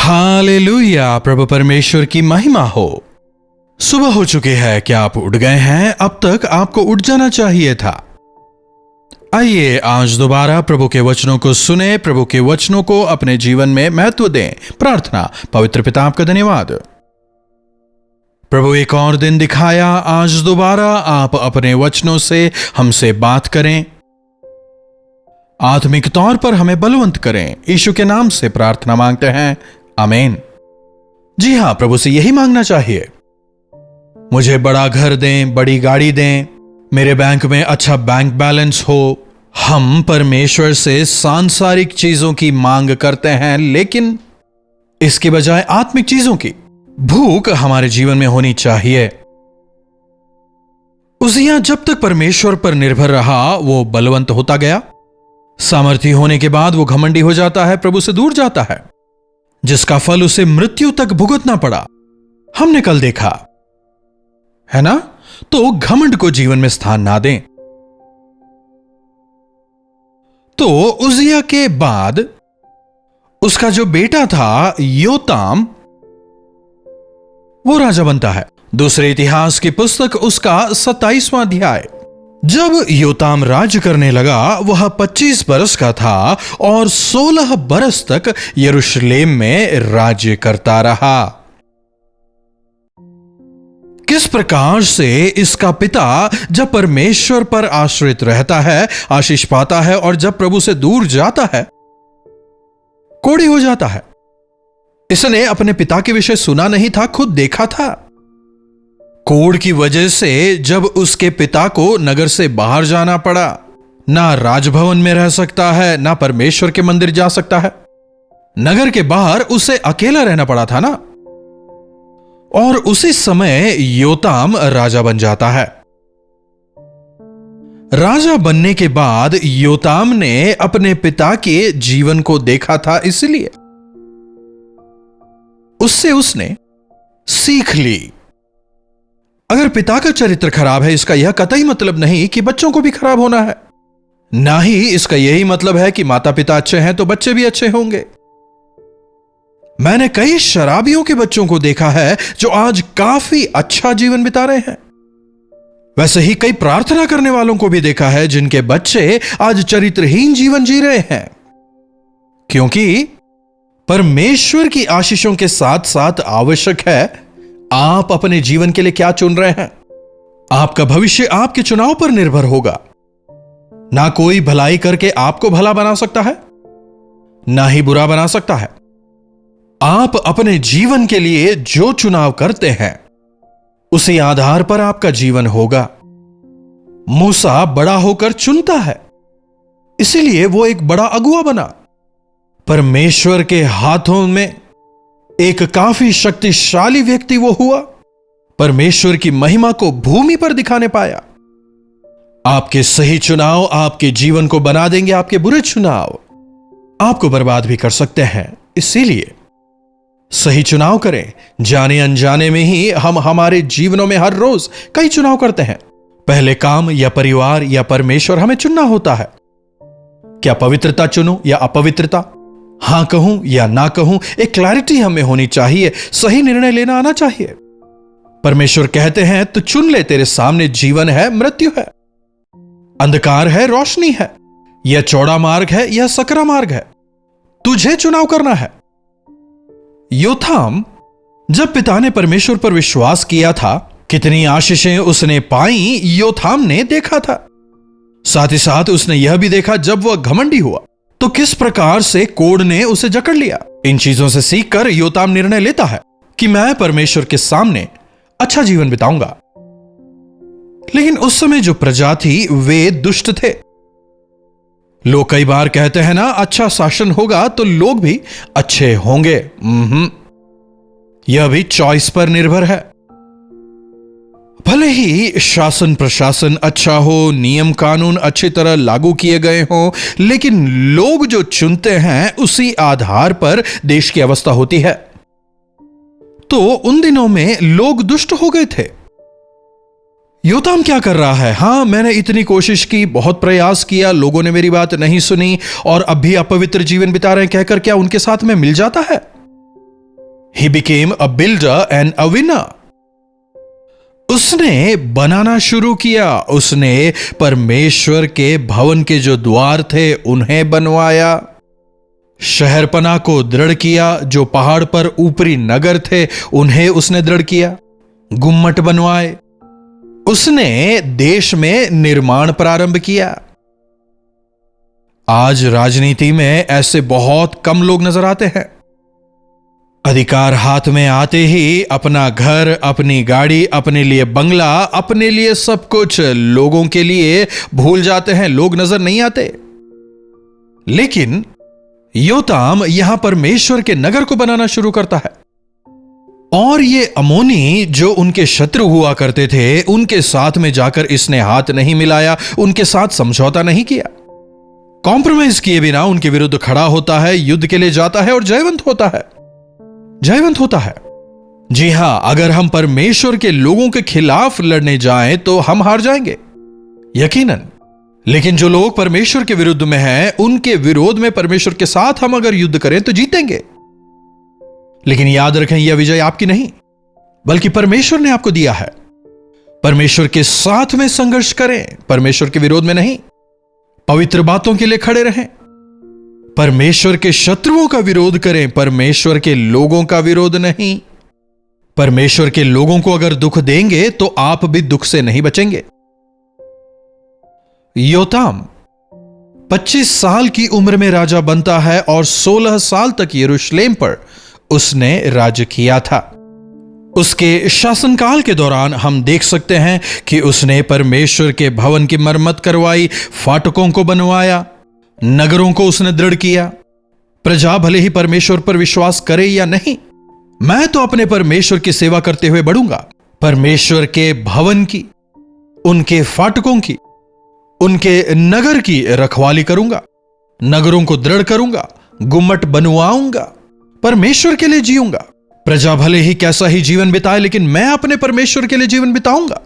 Hallelujah. प्रभु परमेश्वर की महिमा हो। सुबह हो चुकी है, क्या आप उठ गए हैं? अब तक आपको उठ जाना चाहिए था। आइए आज दोबारा प्रभु के वचनों को सुने, प्रभु के वचनों को अपने जीवन में महत्व दें। प्रार्थना। पवित्र पिता, आपका धन्यवाद। प्रभु एक और दिन दिखाया, आज दोबारा आप अपने वचनों से हमसे बात करें, आत्मिक तौर पर हमें बलवंत करें। यीशु के नाम से प्रार्थना मांगते हैं, आमीन। जी हां, प्रभु से यही मांगना चाहिए। मुझे बड़ा घर दें, बड़ी गाड़ी दें, मेरे बैंक में अच्छा बैंक बैलेंस हो। हम परमेश्वर से सांसारिक चीजों की मांग करते हैं, लेकिन इसके बजाय आत्मिक चीजों की भूख हमारे जीवन में होनी चाहिए। उजिया जब तक परमेश्वर पर निर्भर रहा, वो बलवंत होता गया। सामर्थी होने के बाद वो घमंडी हो जाता है, प्रभु से दूर जाता है, जिसका फल उसे मृत्यु तक भुगतना पड़ा। हमने कल देखा है ना। तो घमंड को जीवन में स्थान ना दें। तो उजिया के बाद उसका जो बेटा था योताम, वो राजा बनता है। दूसरे इतिहास की पुस्तक उसका 27वां अध्याय। जब योताम राज्य करने लगा, वह 25 बरस का था और 16 बरस तक यरूशलेम में राज्य करता रहा। किस प्रकार से इसका पिता जब परमेश्वर पर आश्रित रहता है, आशीष पाता है, और जब प्रभु से दूर जाता है, कोढ़ी हो जाता है। इसने अपने पिता के विषय सुना नहीं था, खुद देखा था। कोढ़ की वजह से जब उसके पिता को नगर से बाहर जाना पड़ा, ना राजभवन में रह सकता है, ना परमेश्वर के मंदिर जा सकता है। नगर के बाहर उसे अकेला रहना पड़ा था ना। और उसी समय योताम राजा बन जाता है। राजा बनने के बाद योताम ने अपने पिता के जीवन को देखा था, इसलिए उससे उसने सीख ली। अगर पिता का चरित्र खराब है, इसका यह कतई मतलब नहीं कि बच्चों को भी खराब होना है। ना ही इसका यही मतलब है कि माता पिता अच्छे हैं तो बच्चे भी अच्छे होंगे। मैंने कई शराबियों के बच्चों को देखा है जो आज काफी अच्छा जीवन बिता रहे हैं। वैसे ही कई प्रार्थना करने वालों को भी देखा है जिनके बच्चे आज चरित्रहीन जीवन जी रहे हैं। क्योंकि परमेश्वर की आशीषों के साथ साथ आवश्यक है आप अपने जीवन के लिए क्या चुन रहे हैं। आपका भविष्य आपके चुनाव पर निर्भर होगा। ना कोई भलाई करके आपको भला बना सकता है, ना ही बुरा बना सकता है। आप अपने जीवन के लिए जो चुनाव करते हैं, उसी आधार पर आपका जीवन होगा। मूसा बड़ा होकर चुनता है, इसीलिए वो एक बड़ा अगुआ बना। परमेश्वर के हाथों में एक काफी शक्तिशाली व्यक्ति वो हुआ। परमेश्वर की महिमा को भूमि पर दिखाने पाया। आपके सही चुनाव आपके जीवन को बना देंगे, आपके बुरे चुनाव आपको बर्बाद भी कर सकते हैं। इसीलिए सही चुनाव करें। जाने अनजाने में ही हम हमारे जीवनों में हर रोज कई चुनाव करते हैं। पहले काम या परिवार या परमेश्वर हमें चुनना होता है। क्या पवित्रता चुनूं या अपवित्रता, हां कहूं या ना कहूं, एक क्लैरिटी हमें होनी चाहिए। सही निर्णय लेना आना चाहिए। परमेश्वर कहते हैं तो चुन ले, तेरे सामने जीवन है, मृत्यु है, अंधकार है, रोशनी है, यह चौड़ा मार्ग है या सकरा मार्ग है, तुझे चुनाव करना है। योताम जब पिता ने परमेश्वर पर विश्वास किया था, कितनी आशीषें उसने पाई योताम ने देखा था। साथ ही साथ उसने यह भी देखा जब वह घमंडी हुआ तो किस प्रकार से कोढ़ ने उसे जकड़ लिया। इन चीजों से सीखकर योताम निर्णय लेता है कि मैं परमेश्वर के सामने अच्छा जीवन बिताऊंगा। लेकिन उस समय जो प्रजा थी वे दुष्ट थे। लोग कई बार कहते हैं ना, अच्छा शासन होगा तो लोग भी अच्छे होंगे। यह भी चॉइस पर निर्भर है। भले ही शासन प्रशासन अच्छा हो, नियम कानून अच्छी तरह लागू किए गए हों, लेकिन लोग जो चुनते हैं उसी आधार पर देश की अवस्था होती है। तो उन दिनों में लोग दुष्ट हो गए थे। योताम क्या कर रहा है? हां, मैंने इतनी कोशिश की, बहुत प्रयास किया, लोगों ने मेरी बात नहीं सुनी और अब भी अपवित्र जीवन बिता रहे हैं कहकर क्या उनके साथ में मिल जाता है? He became a builder and a winner. उसने बनाना शुरू किया, उसने परमेश्वर के भवन के जो द्वार थे उन्हें बनवाया, शहरपना को दृढ़ किया, जो पहाड़ पर ऊपरी नगर थे उन्हें उसने दृढ़ किया, गुम्मट बनवाए, उसने देश में निर्माण प्रारंभ किया। आज राजनीति में ऐसे बहुत कम लोग नजर आते हैं। अधिकार हाथ में आते ही अपना घर, अपनी गाड़ी, अपने लिए बंगला, अपने लिए सब कुछ लोगों के लिए भूल जाते हैं, लोग नजर नहीं आते। लेकिन योताम यहां परमेश्वर के नगर को बनाना शुरू करता है, और ये अमोनी जो उनके शत्रु हुआ करते थे उनके साथ में जाकर इसने हाथ नहीं मिलाया, उनके साथ समझौता नहीं किया, कॉम्प्रोमाइज किए बिना उनके विरुद्ध खड़ा होता है, युद्ध के लिए जाता है और जयवंत होता है, जयवंत होता है। जी हां, अगर हम परमेश्वर के लोगों के खिलाफ लड़ने जाएं तो हम हार जाएंगे, यकीनन। लेकिन जो लोग परमेश्वर के विरुद्ध में हैं, उनके विरोध में परमेश्वर के साथ हम अगर युद्ध करें तो जीतेंगे। लेकिन याद रखें, यह विजय आपकी नहीं, बल्कि परमेश्वर ने आपको दिया है। परमेश्वर के साथ में संघर्ष करें, परमेश्वर के विरोध में नहीं। पवित्र बातों के लिए खड़े रहें, परमेश्वर के शत्रुओं का विरोध करें, परमेश्वर के लोगों का विरोध नहीं। परमेश्वर के लोगों को अगर दुख देंगे तो आप भी दुख से नहीं बचेंगे। योताम 25 साल की उम्र में राजा बनता है और 16 साल तक यरूशलेम पर उसने राज्य किया था। उसके शासनकाल के दौरान हम देख सकते हैं कि उसने परमेश्वर के भवन की मरम्मत करवाई, फाटकों को बनवाया, नगरों को उसने दृढ़ किया। प्रजा भले ही परमेश्वर पर विश्वास करे या नहीं, मैं तो अपने परमेश्वर की सेवा करते हुए बढ़ूंगा। परमेश्वर के भवन की, उनके फाटकों की, उनके नगर की रखवाली करूंगा, नगरों को दृढ़ करूंगा, गुम्मट बनवाऊंगा, परमेश्वर के लिए जीऊंगा। प्रजा भले ही कैसा ही जीवन बिताए, लेकिन मैं अपने परमेश्वर के लिए जीवन बिताऊंगा।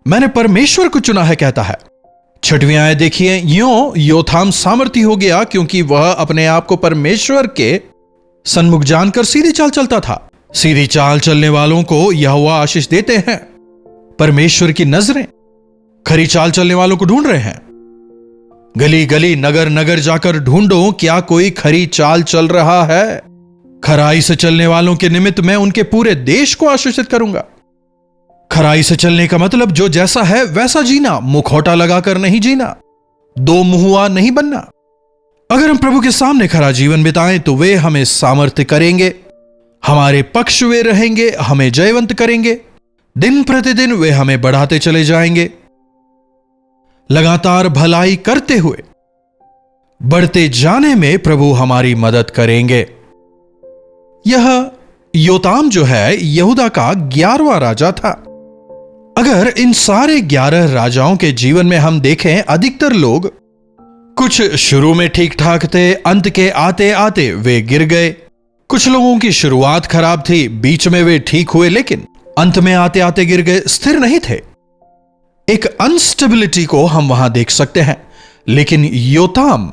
मैंने परमेश्वर को चुना है, कहता है। 6वीं आयत देखिए, यूं योथाम सामर्थी हो गया क्योंकि वह अपने आप को परमेश्वर के सन्मुख जानकर सीधी चाल चलता था। सीधी चाल चलने वालों को यहोवा आशीष देते हैं। परमेश्वर की नजरें खरी चाल चलने वालों को ढूंढ रहे हैं। गली गली, नगर नगर जाकर ढूंढो, क्या कोई खरी चाल चल रहा है? खराई से चलने वालों के निमित्त मैं उनके पूरे देश को आशीषित करूंगा। खराई से चलने का मतलब जो जैसा है वैसा जीना, मुखौटा लगाकर नहीं जीना, दो मुहुआ नहीं बनना। अगर हम प्रभु के सामने खरा जीवन बिताएं तो वे हमें सामर्थ्य करेंगे, हमारे पक्ष वे रहेंगे, हमें जयवंत करेंगे। दिन प्रतिदिन वे हमें बढ़ाते चले जाएंगे। लगातार भलाई करते हुए बढ़ते जाने में प्रभु हमारी मदद करेंगे। यह योताम जो है यहूदा का 11वां राजा था। अगर इन सारे 11 राजाओं के जीवन में हम देखें, अधिकतर लोग कुछ शुरू में ठीक ठाक थे, अंत के आते आते वे गिर गए। कुछ लोगों की शुरुआत खराब थी, बीच में वे ठीक हुए, लेकिन अंत में आते आते गिर गए, स्थिर नहीं थे। एक अनस्टेबिलिटी को हम वहां देख सकते हैं। लेकिन योताम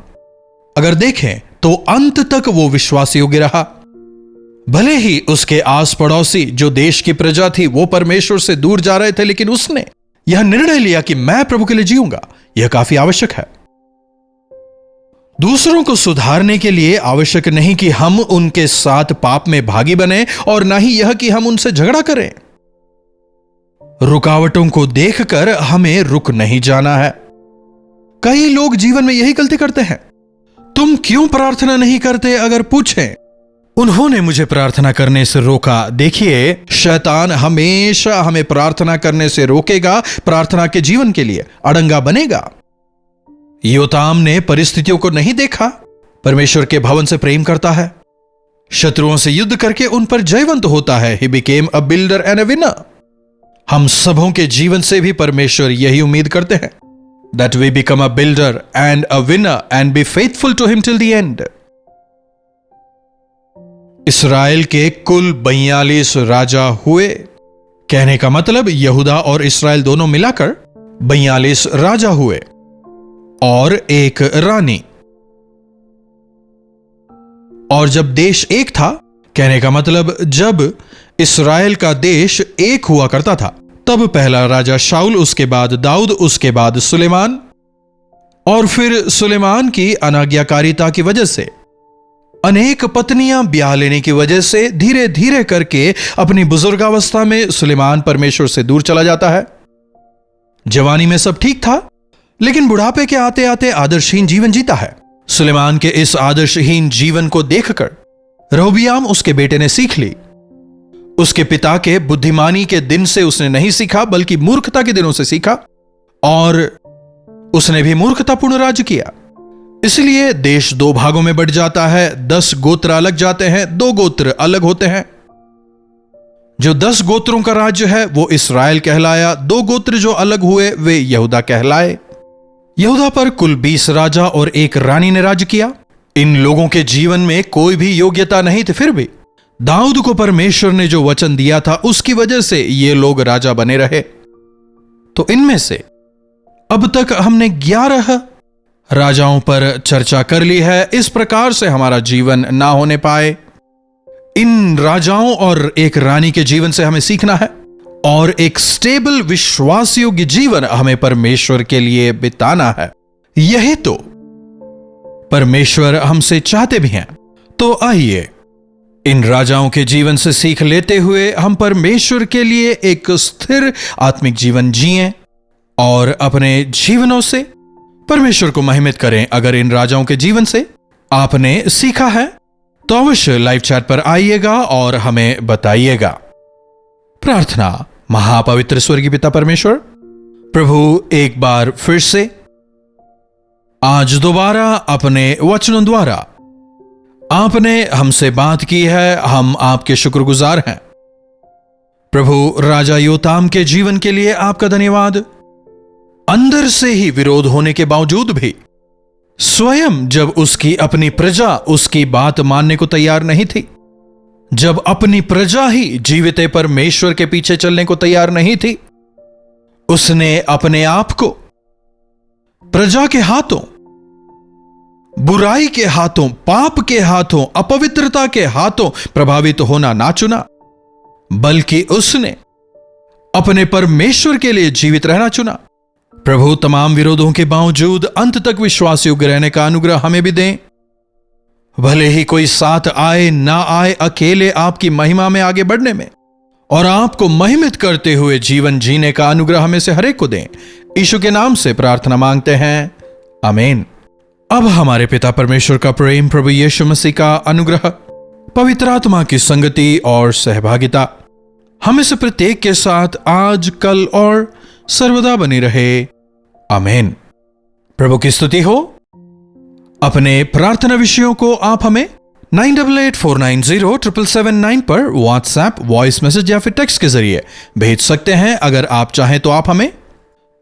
अगर देखें तो अंत तक वो विश्वास योग्य रहा। भले ही उसके आस पड़ोसी जो देश की प्रजा थी वो परमेश्वर से दूर जा रहे थे, लेकिन उसने यह निर्णय लिया कि मैं प्रभु के लिए जीऊंगा। यह काफी आवश्यक है। दूसरों को सुधारने के लिए आवश्यक नहीं कि हम उनके साथ पाप में भागी बने, और ना ही यह कि हम उनसे झगड़ा करें। रुकावटों को देखकर हमें रुक नहीं जाना है। कई लोग जीवन में यही गलती करते हैं। तुम क्यों प्रार्थना नहीं करते अगर पूछें, उन्होंने मुझे प्रार्थना करने से रोका। देखिए, शैतान हमेशा हमें प्रार्थना करने से रोकेगा, प्रार्थना के जीवन के लिए अड़ंगा बनेगा। योताम ने परिस्थितियों को नहीं देखा, परमेश्वर के भवन से प्रेम करता है, शत्रुओं से युद्ध करके उन पर जयवंत होता है। He became a builder and a winner। हम सबों के जीवन से भी परमेश्वर यही उम्मीद करते हैं, that we become a builder and a winner and be faithful to him till the end। इस्राएल के कुल 42 राजा हुए। कहने का मतलब यहूदा और इस्राएल दोनों मिलाकर 42 राजा हुए और एक रानी। और जब देश एक था, कहने का मतलब जब इस्राएल का देश एक हुआ करता था, तब पहला राजा शाऊल, उसके बाद दाऊद, उसके बाद सुलेमान, और फिर सुलेमान की अनाज्ञाकारिता की वजह से, अनेक पत्नियां ब्याह लेने की वजह से धीरे धीरे करके अपनी बुजुर्गावस्था में सुलेमान परमेश्वर से दूर चला जाता है। जवानी में सब ठीक था, लेकिन बुढ़ापे के आते आते आदर्शहीन जीवन जीता है। सुलेमान के इस आदर्शहीन जीवन को देखकर रहबियाम उसके बेटे ने सीख ली। उसके पिता के बुद्धिमानी के दिन से उसने नहीं सीखा, बल्कि मूर्खता के दिनों से सीखा, और उसने भी मूर्खतापूर्ण राज्य किया। इसलिए देश दो भागों में बढ़ जाता है, 10 गोत्र अलग जाते हैं, 2 गोत्र अलग होते हैं। जो 10 गोत्रों का राज्य है वो इस्राएल कहलाया, 2 गोत्र जो अलग हुए वे यहूदा कहलाए। यहूदा पर कुल 20 राजा और 1 रानी ने राज्य किया। इन लोगों के जीवन में कोई भी योग्यता नहीं थी, फिर भी दाऊद को परमेश्वर ने जो वचन दिया था उसकी वजह से ये लोग राजा बने रहे। तो इनमें से अब तक हमने 11 राजाओं पर चर्चा कर ली है। इस प्रकार से हमारा जीवन ना होने पाए, इन राजाओं और 1 रानी के जीवन से हमें सीखना है, और एक स्टेबल विश्वास योग्य जीवन हमें परमेश्वर के लिए बिताना है। यही तो परमेश्वर हमसे चाहते भी हैं। तो आइए इन राजाओं के जीवन से सीख लेते हुए हम परमेश्वर के लिए एक स्थिर आत्मिक जीवन जिएं और अपने जीवनों से परमेश्वर को महिमित करें। अगर इन राजाओं के जीवन से आपने सीखा है तो अवश्य लाइव चैट पर आइएगा और हमें बताइएगा। प्रार्थना। महापवित्र स्वर्गीय पिता परमेश्वर, प्रभु एक बार फिर से आज दोबारा अपने वचनों द्वारा आपने हमसे बात की है, हम आपके शुक्रगुजार हैं। प्रभु, राजा योताम के जीवन के लिए आपका धन्यवाद। अंदर से ही विरोध होने के बावजूद भी स्वयं जब उसकी अपनी प्रजा उसकी बात मानने को तैयार नहीं थी, जब अपनी प्रजा ही जीवित परमेश्वर के पीछे चलने को तैयार नहीं थी, उसने अपने आप को प्रजा के हाथों, बुराई के हाथों, पाप के हाथों, अपवित्रता के हाथों प्रभावित होना ना चुना, बल्कि उसने अपने परमेश्वर के लिए जीवित रहना चुना। प्रभु, तमाम विरोधों के बावजूद अंत तक विश्वास योग्य रहने का अनुग्रह हमें भी दें। भले ही कोई साथ आए ना आए, अकेले आपकी महिमा में आगे बढ़ने में और आपको महिमित करते हुए जीवन जीने का अनुग्रह हमें से हरेक को दें। यीशु के नाम से प्रार्थना मांगते हैं, आमीन। अब हमारे पिता परमेश्वर का प्रेम, प्रभु यीशु मसीह का अनुग्रह, पवित्र आत्मा की संगति और सहभागिता हमें से प्रत्येक के साथ आज, कल और सर्वदा बनी रहे, आमीन। प्रभु की स्तुति हो। अपने प्रार्थना विषयों को आप हमें 9884907779 पर व्हाट्सएप, वॉइस मैसेज या फिर टेक्स्ट के जरिए भेज सकते हैं। अगर आप चाहें तो आप हमें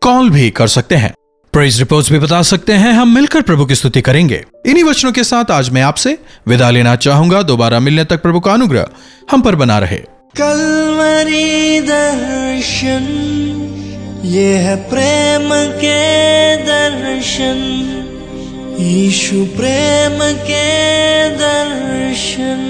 कॉल भी कर सकते हैं, प्रेज रिपोर्ट्स भी बता सकते हैं। हम मिलकर प्रभु की स्तुति करेंगे। इन्हीं वचनों के साथ आज मैं आपसे विदा लेना चाहूंगा। दोबारा मिलने तक प्रभु का अनुग्रह हम पर बना रहे। कल्वरी दर्शन, ये है प्रेम के दर्शन, यीशु प्रेम के दर्शन।